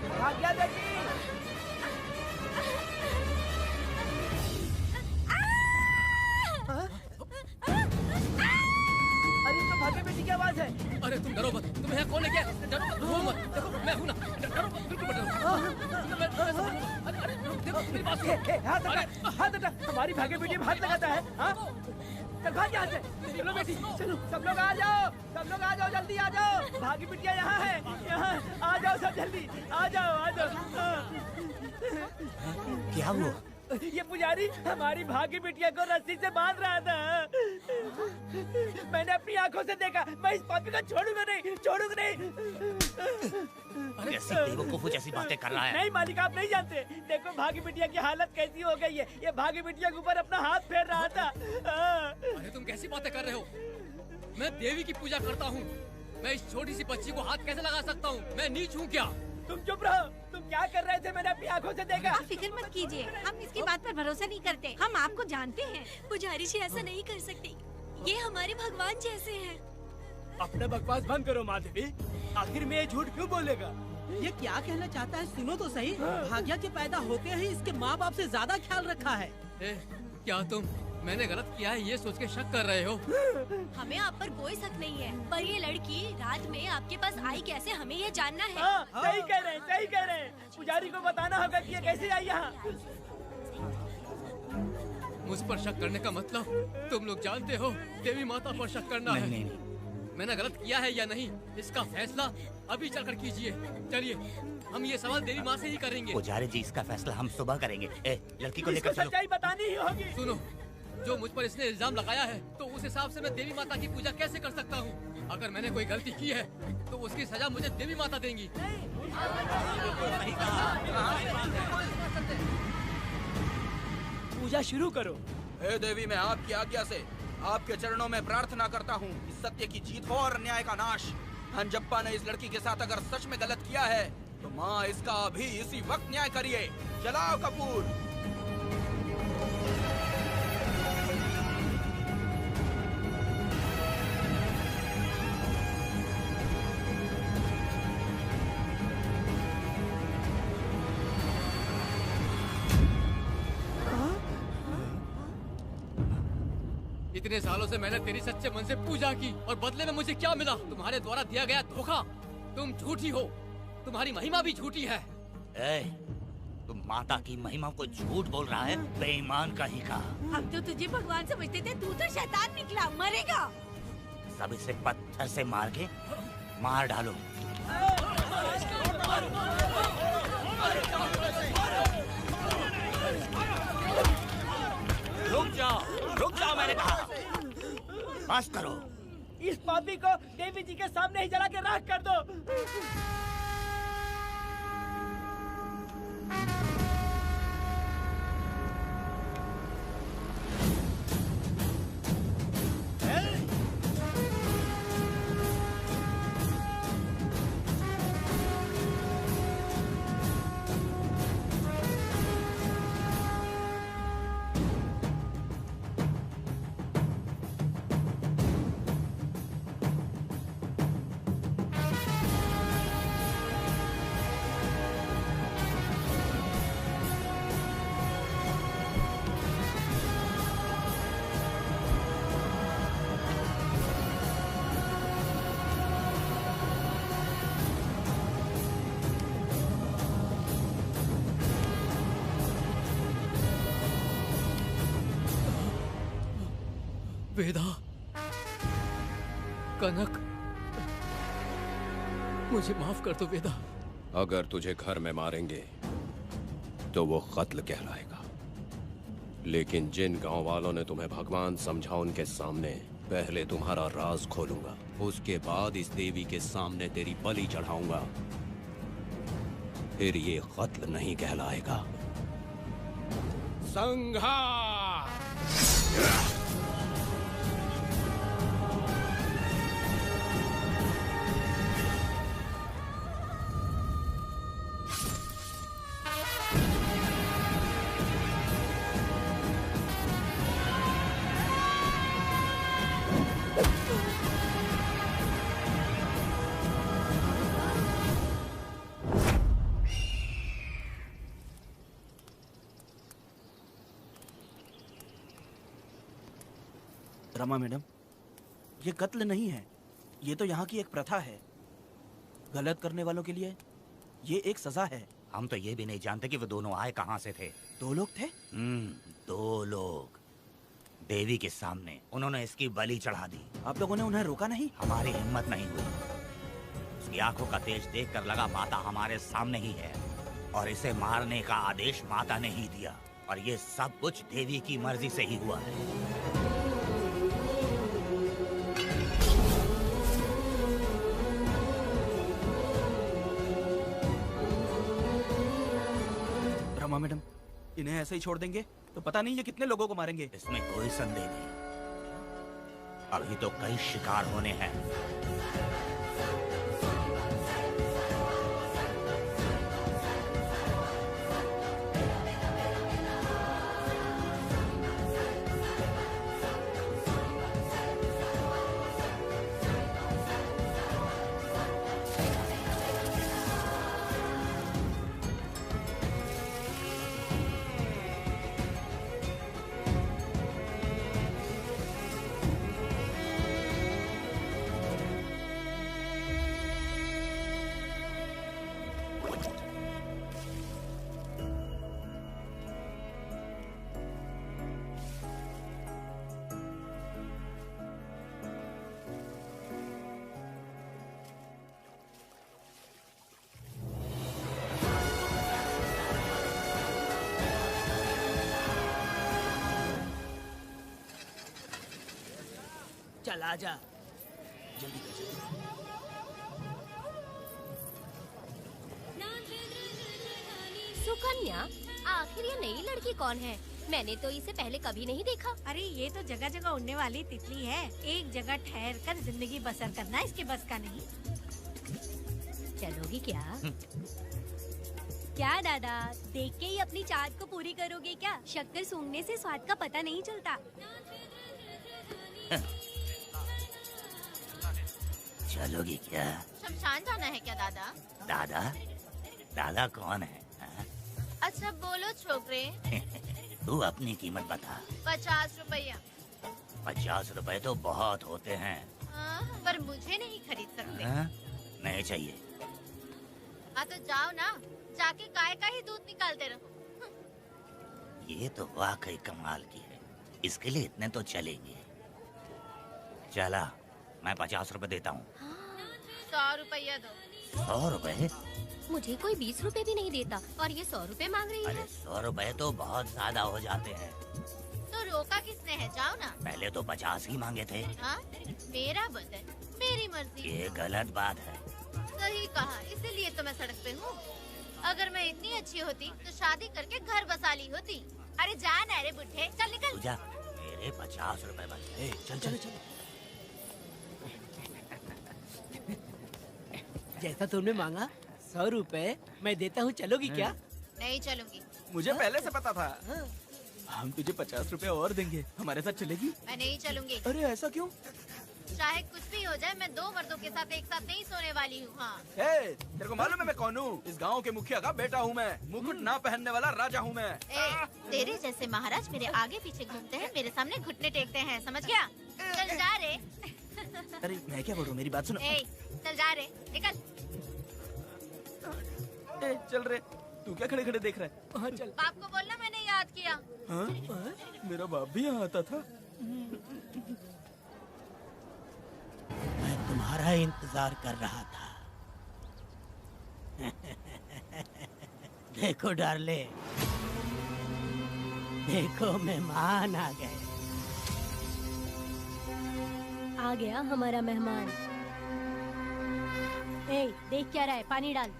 भाग्या बेटी। अरे तो भाग्या बेटी की आवाज है। अरे तुम डरो मत, तुम यहाँ कौन है क्या? डरो मत, रो मत, देखो मैं हूँ ना, डरो मत, बिल्कुल मत डरो। अरे देखो मेरी बात सुनो। हाथ हटा, हमारी भाग्या बेटी में हाथ लगाता है। हाँ? चल भाग यहाँ से। चलो बेटी, चलो सब लोग आ जाओ, सब लोग आ जाओ, जल्दी आ जाओ। भागी बिटिया यहाँ है, यहाँ आ जाओ सब जल्दी, आ जाओ, आ जाओ। क्या हुआ? ये पुजारी हमारी भागी बिटिया को रस्सी से बांध रहा था। मैंने अपनी आंखों से देखा। मैं इस पापी को छोड़ूंगा नहीं, छोड़ूंगा नहीं। कैसी बेवकूफों जैसी बातें कर रहा है। नहीं मालिक, आप नहीं जानते। देखो भागी बिटिया की हालत कैसी हो गई है। ये भागी बिटिया के ऊपर अपना हाथ फेर रहा था। अरे तुम कैसी बातें कर रहे हो? मैं देवी की पूजा करता हूँ। मैं इस छोटी सी बच्ची को हाथ कैसे लगा सकता हूँ? मैं नीच हूँ क्या? तुम चुप रहो। तुम क्या कर रहे थे? मैंने अपनी आंखों से देखा। आप फिक्र मत कीजिए, हम इसकी बात पर भरोसा नहीं करते। हम आपको जानते हैं। पुजारी जी ऐसा नहीं कर सकती। ये हमारे भगवान जैसे हैं। अपना बकवास बंद करो माधवी। आखिर में ये झूठ क्यों बोलेगा? ये क्या कहना चाहता है? सुनो तो सही। भाग्या के पैदा होते ही इसके माँ बाप से ज्यादा ख्याल रखा है। क्या तुम मैंने गलत किया है ये सोच के शक कर रहे हो? हमें आप पर कोई शक नहीं है, पर ये लड़की रात में आपके पास आई कैसे, हमें ये जानना है। सही कह रहे हैं, सही कह रहे हैं। पुजारी को बताना होगा कि ये कैसे आई यहाँ। मुझ पर शक करने का मतलब तुम लोग जानते हो देवी माता पर शक करना है। नहीं। मैंने गलत किया है या नहीं, इसका फैसला अभी चलकर कीजिए। चलिए हम ये सवाल देवी माँ से ही करेंगे। पुजारी जी, इसका फैसला हम सुबह करेंगे। लड़की को लेकर चलो। सच्चाई बतानी ही होगी। सुनो, जो मुझ पर इसने इल्जाम लगाया है तो उस हिसाब से मैं देवी माता की पूजा कैसे कर सकता हूँ? अगर मैंने कोई गलती की है तो उसकी सजा मुझे देवी माता देंगी। पूजा शुरू करो। हे देवी, मैं आपकी आज्ञा से आपके चरणों में प्रार्थना करता हूँ कि सत्य की जीत हो और न्याय का नाश। हंजप्पा ने इस लड़की के साथ अगर सच में गलत किया है तो माँ इसका अभी इसी वक्त न्याय करिए। जलाओ कपूर। इतने सालों से मैंने तेरी सच्चे मन से पूजा की और बदले में मुझे क्या मिला? तुम्हारे द्वारा दिया गया धोखा। तुम झूठी हो, तुम्हारी महिमा भी झूठी है। तुम माता की महिमा को झूठ बोल रहा है, बेईमान कहीं का। हम तो तुझे भगवान समझते थे, तू तो शैतान निकला, मरेगा। सब इसे पत्थर से मार के मार डालो। रुक जाओ मैंने कहा। बस करो। इस पापी को देवी जी के सामने ही जला के राख कर दो। वेदा, कनक, मुझे माफ कर दो वेदा। अगर तुझे घर में मारेंगे तो वो कत्ल कहलाएगा, लेकिन जिन गांव वालों ने तुम्हें भगवान समझा उनके सामने पहले तुम्हारा राज खोलूंगा, उसके बाद इस देवी के सामने तेरी बलि चढ़ाऊंगा, फिर ये कत्ल नहीं कहलाएगा। संघार! रमा मैडम, ये कत्ल नहीं है, ये तो यहाँ की एक प्रथा है। गलत करने वालों के लिए ये एक सजा है। हम तो ये भी नहीं जानते कि वो दोनों आए कहाँ से थे। 2 लोग थे? 2 लोग देवी के सामने, उन्होंने इसकी बलि चढ़ा दी। आप लोगों ने उन्हें रोका नहीं? हमारी हिम्मत नहीं हुई। उसकी आंखों का तेज देखकर लगा माता हमारे सामने ही है, और इसे मारने का आदेश माता ने ही दिया, और ये सब कुछ देवी की मर्जी से ही हुआ है। मैडम, इन्हें ऐसे ही छोड़ देंगे तो पता नहीं ये कितने लोगों को मारेंगे। इसमें कोई संदेह नहीं, अभी तो कई शिकार होने हैं। चल आजा, जल्दी कर जल्दी। सुकन्या, आखिर ये नई लड़की कौन है? मैंने तो इसे पहले कभी नहीं देखा। अरे ये तो जगह जगह उड़ने वाली तितली है। एक जगह ठहर कर जिंदगी बसर करना इसके बस का नहीं। चलोगी क्या? क्या दादा, देख के ही अपनी चाट को पूरी करोगे क्या? शक्कर सूंघने से स्वाद का पता नहीं चलता। चलोगी क्या? शमशान जाना है क्या दादा? दादा? दादा कौन है? अच्छा बोलो छोकरे। तू अपनी कीमत बता। 50 रुपया। 50 रुपए तो बहुत होते हैं। पर मुझे नहीं खरीद सकते। नहीं चाहिए। तो जाओ ना, जाके गाय का ही दूध निकालते रहो। ये तो वाकई कमाल की है, इसके लिए इतने तो चलेंगे। चला, मैं 50 रुपए देता हूँ। 100 रुपया दो। 100 रुपए? मुझे कोई 20 रुपए भी नहीं देता और ये 100 रुपए मांग रही है। अरे 100 रुपए तो बहुत ज्यादा हो जाते हैं। तो रोका किसने है? जाओ ना। पहले तो 50 ही मांगे थे। मेरा बदन, मेरी मर्जी। ये गलत बात है। सही कहा, इसीलिए तो मैं सड़क पे हूँ। अगर मैं इतनी अच्छी होती तो शादी करके घर बसा ली होती। अरे जा ना रे बुढ़े, चल निकल। जा, मेरे 50 रुपए बचे। चल चल चल। जैसा तुमने मांगा 100 रुपए मैं देता हूँ, चलोगी क्या? नहीं चलूंगी। मुझे पहले से पता था। हम तुझे 50 रुपए और देंगे, हमारे साथ चलेगी? मैं नहीं चलूंगी। अरे ऐसा क्यों? चाहे कुछ भी हो जाए, मैं 2 मर्दों के साथ एक साथ नहीं सोने वाली हूँ। हाँ। तेरे को मालूम है मैं कौन हूँ? इस गांव के मुखिया का बेटा हूँ मैं। मुकुट ना पहनने वाला राजा हूँ मैं। तेरे जैसे महाराज मेरे आगे पीछे घूमते हैं, मेरे सामने घुटने टेकते हैं, समझ गया? चल जा रे। अरे मैं क्या बोल रहा हूँ, मेरी बात सुनो। चल जा रे, निकल। चल रे, तू क्या खड़े खड़े देख रहा है? हाँ चल। बाप को बोलना मैंने याद किया। हाँ? मेरा बाप भी यहाँ आता था। मैं तुम्हारा इंतजार कर रहा था। देखो डार्ले, देखो मेहमान आ गए। आ गया हमारा मेहमान। देख क्या रहा है, पानी डाल।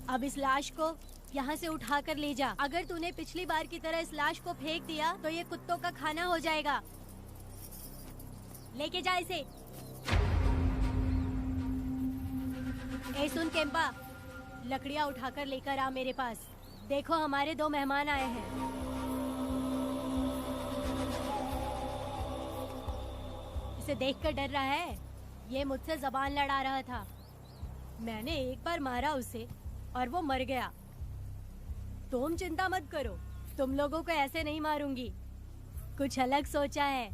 अब इस लाश को यहाँ से उठा कर ले जा। अगर तूने पिछली बार की तरह इस लाश को फेंक दिया तो ये कुत्तों का खाना हो जाएगा। लेके जा इसे। सुन केम्पा, लकड़ियाँ उठाकर लेकर आ मेरे पास। देखो हमारे 2 मेहमान आए हैं। इसे देखकर डर रहा है? ये मुझसे जबान लड़ा रहा था। मैंने एक बार मारा उसे और वो मर गया। तुम चिंता मत करो, तुम लोगों को ऐसे नहीं मारूंगी। कुछ अलग सोचा है।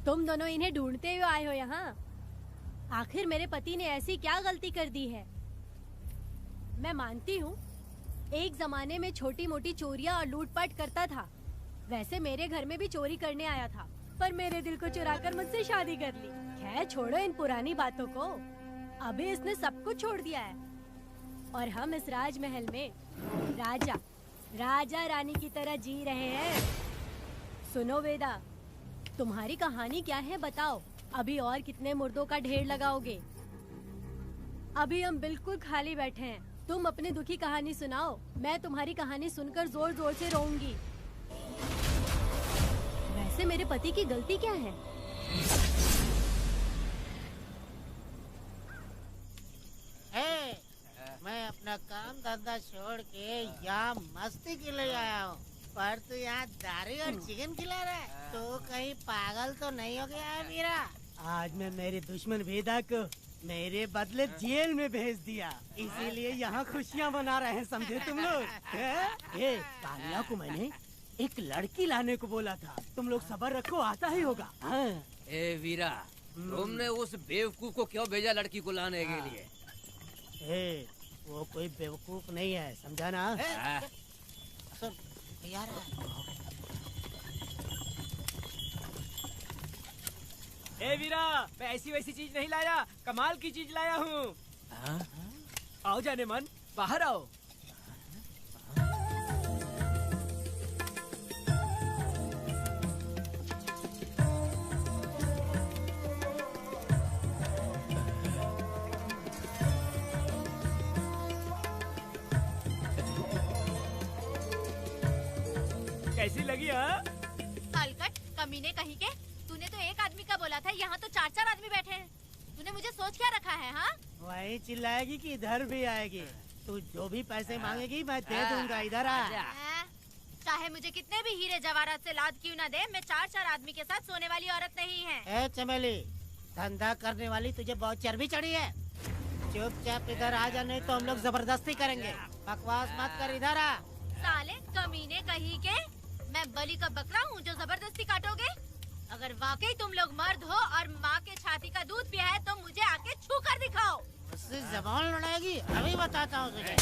तुम दोनों इन्हें ढूंढते हुए आए हो यहाँ। आखिर मेरे पति ने ऐसी क्या गलती कर दी है? मैं मानती हूँ एक जमाने में छोटी मोटी चोरियाँ और लूटपाट करता था। वैसे मेरे घर में भी चोरी करने आया था, पर मेरे दिल को चुराकर मुझसे शादी कर ली। खैर छोड़ो इन पुरानी बातों को। अभी इसने सब कुछ छोड़ दिया है और हम इस राजमहल में राजा रानी की तरह जी रहे हैं। सुनो वेदा, तुम्हारी कहानी क्या है बताओ। अभी और कितने मुर्दों का ढेर लगाओगे? अभी हम बिल्कुल खाली बैठे हैं। तुम अपनी दुखी कहानी सुनाओ, मैं तुम्हारी कहानी सुनकर जोर जोर से रोऊंगी। वैसे मेरे पति की गलती क्या है? मैं अपना काम धंधा छोड़ के यहाँ मस्ती के लिए आया हूँ, पर तू यहाँ दारू और चिकन खिला रहा है, तो कहीं पागल तो नहीं हो गया है वीरा? आज मैं मेरे दुश्मन भेदा को मेरे बदले जेल में भेज दिया, इसीलिए यहाँ खुशियाँ मना रहे हैं, समझे तुम लोग? कालिया को मैंने एक लड़की लाने को बोला था, तुम लोग सब्र रखो, आता ही होगा। ए वीरा, तुमने उस बेवकूफ को क्यों भेजा लड़की को लाने के लिए? वो कोई बेवकूफ नहीं है, समझा ना? सुन यार, वीरा, मैं ऐसी वैसी चीज नहीं लाया, कमाल की चीज लाया हूँ। आओ जाने मन, बाहर आओ। कैसी लगी? अलकट कमीने कहीं के, तूने तो एक आदमी का बोला था, यहाँ तो 4-4 आदमी बैठे हैं। तूने मुझे सोच क्या रखा है? हाँ, वही चिल्लाएगी कि इधर भी आएगी? तू जो भी पैसे मांगेगी मैं दे दूंगा, इधर आ। चाहे मुझे कितने भी हीरे जवाहरात से लाद क्यों न दे, मैं 4-4 आदमी के साथ सोने वाली औरत नहीं है। चमेली, धंधा करने वाली तुझे बहुत चर्बी चढ़ी है, चुपचाप इधर आ जा, नहीं तो हम लोग जबरदस्ती करेंगे। बकवास मत कर, इधर आ। साले कमीने कहीं के, मैं बलि का बकरा हूँ जो जबरदस्ती काटोगे? अगर वाकई तुम लोग मर्द हो और माँ के छाती का दूध पिया है तो मुझे आके छू कर दिखाओ। उससे जबान लड़ाएगी, अभी बताता हूँ तुझे।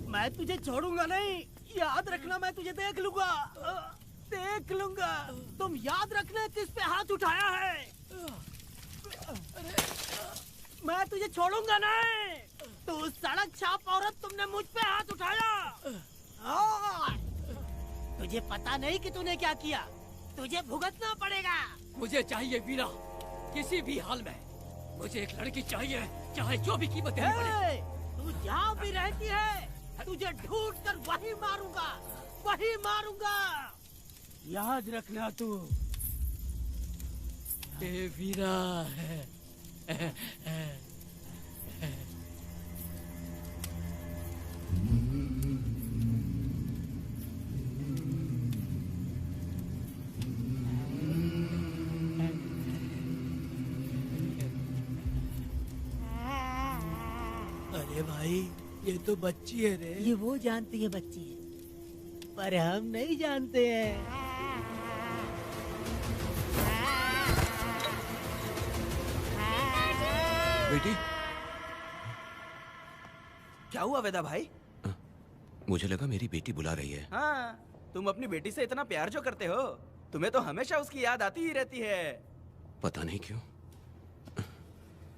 मैं तुझे छोड़ूंगा नहीं, याद रखना, मैं तुझे देख लूंगा, देख लूंगा। तुम याद रखना किस पे हाथ उठाया है। मैं तुझे छोड़ूंगा नहीं। तू सड़क छाप औरत, तुमने मुझ पे हाथ उठाया। तुझे पता नहीं कि तूने क्या किया, तुझे भुगतना पड़ेगा। मुझे चाहिए वीरा, किसी भी हाल में मुझे एक लड़की चाहिए, चाहे जो भी कीमत देनी पड़े। तू जहाँ भी रहती है तुझे ढूंढ कर वही मारूंगा, वही मारूंगा, याद रखना तू। वीरा है। अरे भाई, ये तो बच्ची है रे। ये वो जानती है बच्ची है, पर हम नहीं जानते हैं। बेटी, क्या हुआ वेदा भाई? मुझे लगा मेरी बेटी बुला रही है। हाँ, तुम अपनी बेटी से इतना प्यार जो करते हो, तुम्हें तो हमेशा उसकी याद आती ही रहती है। पता नहीं क्यों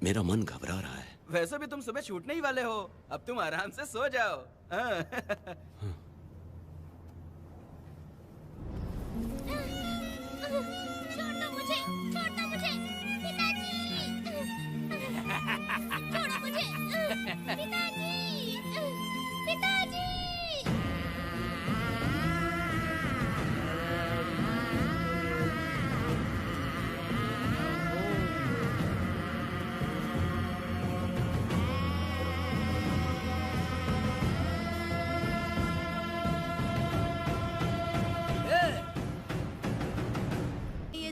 मेरा मन घबरा रहा है। वैसे भी तुम सुबह छूटने ही वाले हो, अब तुम आराम से सो जाओ। हाँ। छोड़ो मुझे, छोड़ो मुझे, पिताजी। छोड़ो मुझे, पिताजी, पिताजी।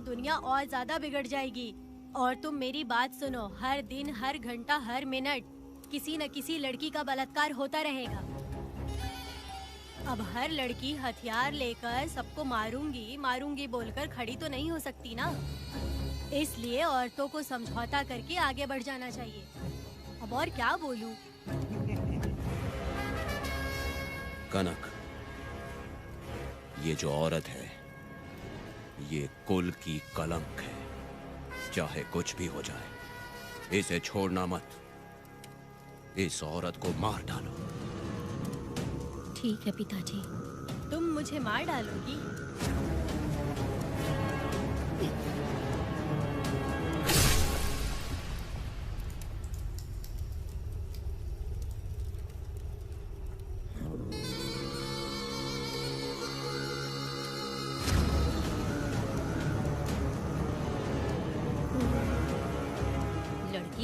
दुनिया और ज्यादा बिगड़ जाएगी। और तुम मेरी बात सुनो, हर दिन, हर घंटा, हर मिनट किसी न किसी लड़की का बलात्कार होता रहेगा। अब हर लड़की हथियार लेकर सबको मारूंगी मारूंगी बोलकर खड़ी तो नहीं हो सकती ना। इसलिए औरतों को समझौता करके आगे बढ़ जाना चाहिए। अब और क्या बोलूं? कनक, ये जो औरत है ये कुल की कलंक है। चाहे कुछ भी हो जाए इसे छोड़ना मत। इस औरत को मार डालो। ठीक है पिताजी। तुम मुझे मार डालोगी?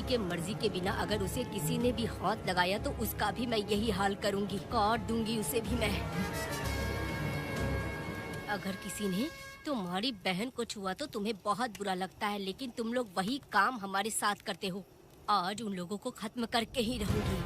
के मर्जी के बिना अगर उसे किसी ने भी हाथ लगाया तो उसका भी मैं यही हाल करूंगी, काट दूंगी उसे भी मैं। अगर किसी ने तुम्हारी बहन को छुआ तो तुम्हें बहुत बुरा लगता है, लेकिन तुम लोग वही काम हमारे साथ करते हो। आज उन लोगों को खत्म करके ही रहूंगी।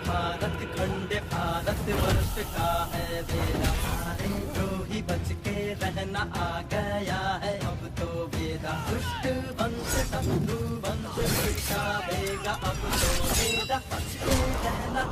भारत खंड भारत वर्ष का है बेड़ा, सारे द्रोही बच के रहना आ गया है अब तो बेड़ा। दुष्ट वंश शत्रु वंश मिटावेगा अब तो बेड़ा, बच के रहना।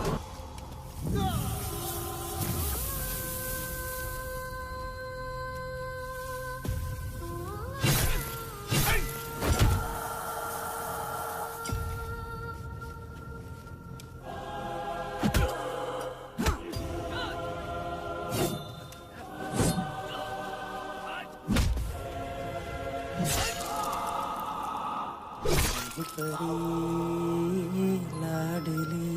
लाडली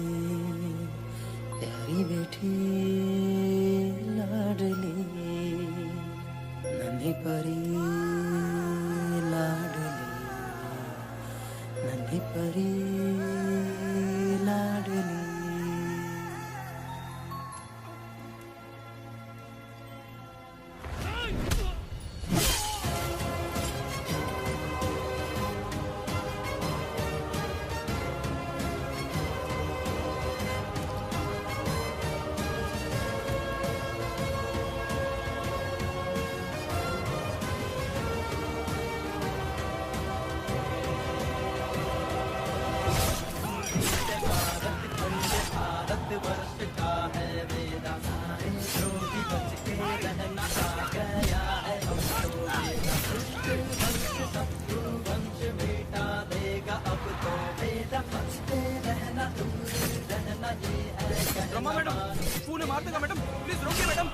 प्यारी बेटी लाडली, नन्ही परी लाडली, नन्ही परी लाडली। रमा मैडम, तूने मार देगा मैडम, प्लीज रोकिए मैडम।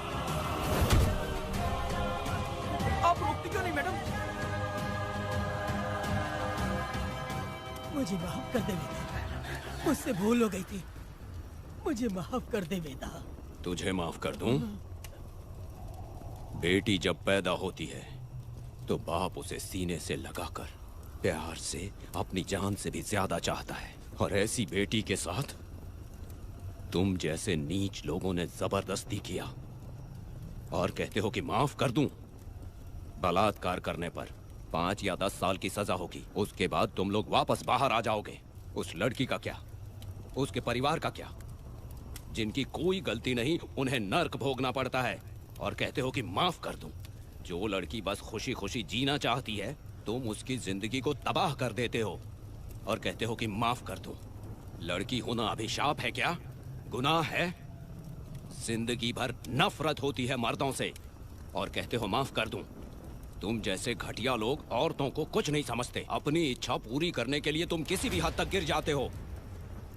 आप रोकती क्यों नहीं मैडम? मुझे माफ कर दे वेदा, मुझसे भूल हो गई थी। मुझे माफ कर दे वेदा। तुझे माफ कर दूं? बेटी जब पैदा होती है तो बाप उसे सीने से लगाकर प्यार से अपनी जान से भी ज्यादा चाहता है, और ऐसी बेटी के साथ तुम जैसे नीच लोगों ने जबरदस्ती किया और कहते हो कि माफ कर दूं। बलात्कार करने पर 5 या 10 साल की सजा होगी, उसके बाद तुम लोग वापस बाहर आ जाओगे। उस लड़की का क्या, उसके परिवार का क्या? जिनकी कोई गलती नहीं उन्हें नर्क भोगना पड़ता है, और कहते हो कि माफ कर दूं। जो लड़की बस खुशी खुशी जीना चाहती है तुम उसकी जिंदगी को तबाह कर देते हो और कहते हो कि माफ कर दूं। लड़की होना अभिशाप है क्या? गुनाह है? जिंदगी भर नफरत होती है मर्दों से और कहते हो माफ कर दूं। तुम जैसे घटिया लोग औरतों को कुछ नहीं समझते। अपनी इच्छा पूरी करने के लिए तुम किसी भी हद तक गिर जाते हो।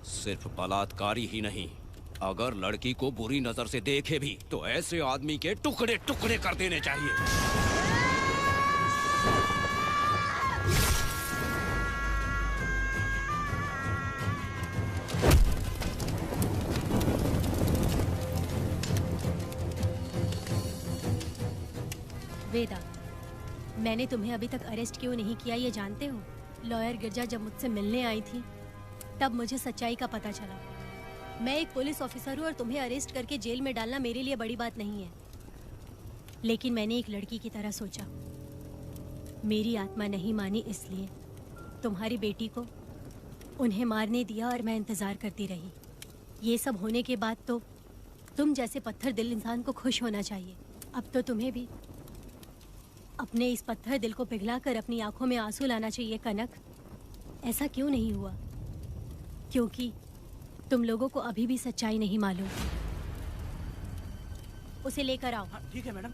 सिर्फ बलात्कारी ही नहीं, अगर लड़की को बुरी नजर से देखे भी तो ऐसे आदमी के टुकड़े टुकड़े कर देने चाहिए। वेदा, मैंने तुम्हें अभी तक अरेस्ट क्यों नहीं किया ये जानते हो? लॉयर गिरजा जब मुझसे मिलने आई थी तब मुझे सच्चाई का पता चला। मैं एक पुलिस ऑफिसर हूँ और तुम्हें अरेस्ट करके जेल में डालना मेरे लिए बड़ी बात नहीं है, लेकिन मैंने एक लड़की की तरह सोचा। मेरी आत्मा नहीं मानी, इसलिए तुम्हारी बेटी को उन्हें मारने दिया और मैं इंतज़ार करती रही। ये सब होने के बाद तो तुम जैसे पत्थर दिल इंसान को खुश होना चाहिए। अब तो तुम्हें भी अपने इस पत्थर दिल को पिघलाकर अपनी आंखों में आंसू लाना चाहिए। कनक, ऐसा क्यों नहीं हुआ? क्योंकि तुम लोगों को अभी भी सच्चाई नहीं मालूम। उसे लेकर आओ। ठीक है मैडम।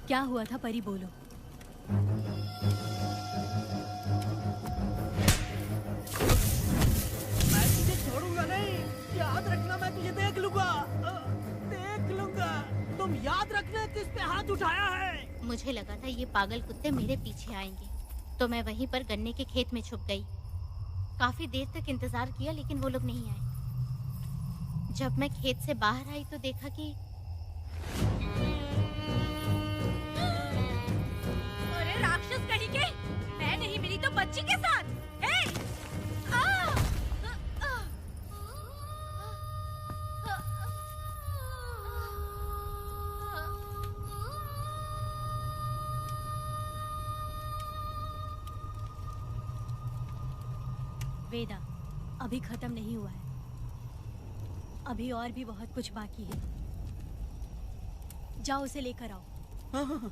क्या हुआ था परी, बोलो। मैं तुझे छोड़ूंगा नहीं, याद रखना। मैं तुझे देख लूंगा, देख लूंगा। तुम याद रखना किस पे हाथ उठाया है। मुझे लगा था ये पागल कुत्ते मेरे पीछे आएंगे, तो मैं वहीं पर गन्ने के खेत में छुप गई। काफी देर तक इंतजार किया लेकिन वो लोग नहीं आए। जब मैं खेत से बाहर आई तो देखा कि अरे राक्षस कहीं के, मैं नहीं मिली तो बच्ची के साथ। वेदा, अभी खत्म नहीं हुआ है, अभी और भी बहुत कुछ बाकी है। जाओ उसे लेकर आओ। हाँ हाँ हाँ।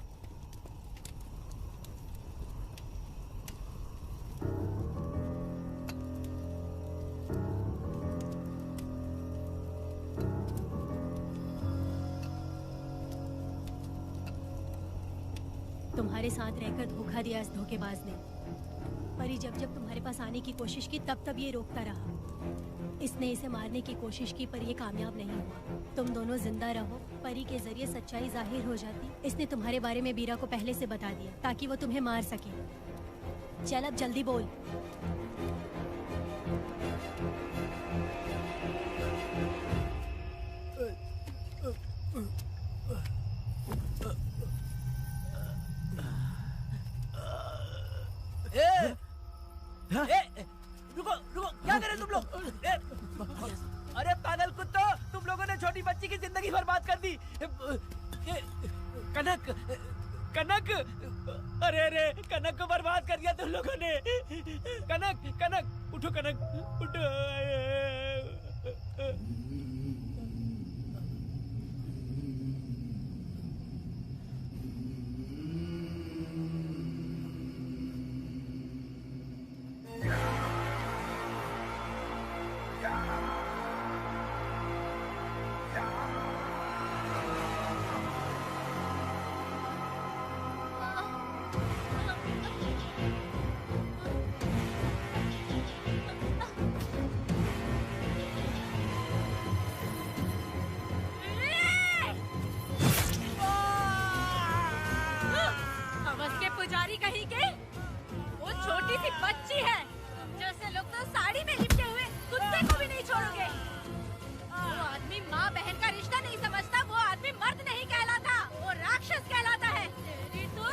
तुम्हारे साथ रहकर धोखा दिया इस धोखेबाज ने। परी जब जब तुम्हारे पास आने की कोशिश की तब तब ये रोकता रहा। इसने इसे मारने की कोशिश की पर ये कामयाब नहीं हुआ। तुम दोनों जिंदा रहो, परी के जरिए सच्चाई जाहिर हो जाती। इसने तुम्हारे बारे में बीरा को पहले से बता दिया ताकि वो तुम्हें मार सके। चल अब जल्दी बोल। रुको रुको, क्या करे तुम लोग? अरे पागल कुत्तो, तुम लोगों ने छोटी बच्ची की जिंदगी बर्बाद कर दी। कनक, कनक, अरे अरे कनक को बर्बाद कर दिया तुम लोगों ने। कनक, कनक उठो, कनक उठो। पुजारी कहीं के, वो छोटी सी बच्ची है। जैसे लोग तो साड़ी में लिपटे हुए कुत्ते को भी नहीं छोड़ोगे। वो आदमी माँ बहन का रिश्ता नहीं समझता, वो आदमी मर्द नहीं कहलाता, वो राक्षस कहलाता है। तेरी तो